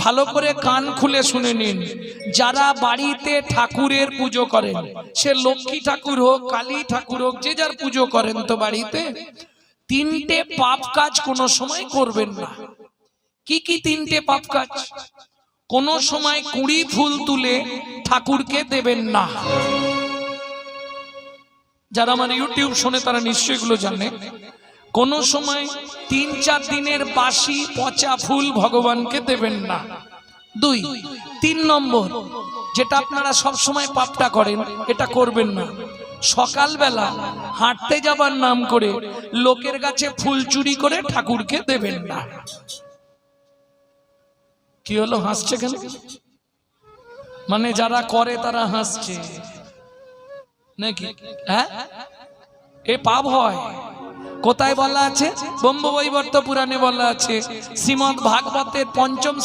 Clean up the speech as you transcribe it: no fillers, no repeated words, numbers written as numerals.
ভালো করে কান খুলে শুনে নিন। যারা বাড়িতে ঠাকুরের পুজো করেন, সে লক্ষ্মী ঠাকুর হোক, কালী ঠাকুর হোক, যে যার পুজো করেন, তো বাড়িতে তিনটে পাপ কাজ কোনো সময় করবেন না। কি কি তিনটে পাপ কাজ? কোনো সময় কুঁড়ি ফুল তুলে ঠাকুরকে দেবেন না। যারা আমার ইউটিউব শোনে তারা নিশ্চয়ই এগুলো জানে। কোনো সময় 3-4 দিনের বাসি পচা ফুল ভগবানকে দেবেন না। 2, 3 নম্বর, যেটা আপনারা সব সময় পাপটা করেন, এটা করবেন না। সকালবেলা হাঁটতে যাবার নাম করে লোকের কাছে ফুল চুরি করে ঠাকুরকে দেবেন না। কি হলো, হাসছে কেন? মানে যারা করে তারা হাসছে নাকি? হ্যাঁ, এ পাপ হয়। কোথায় বলা আছে? ব্রহ্মবৈবর্ত পুরাণে বলা আছে, শ্রীমদ্ ভাগবতের 5ম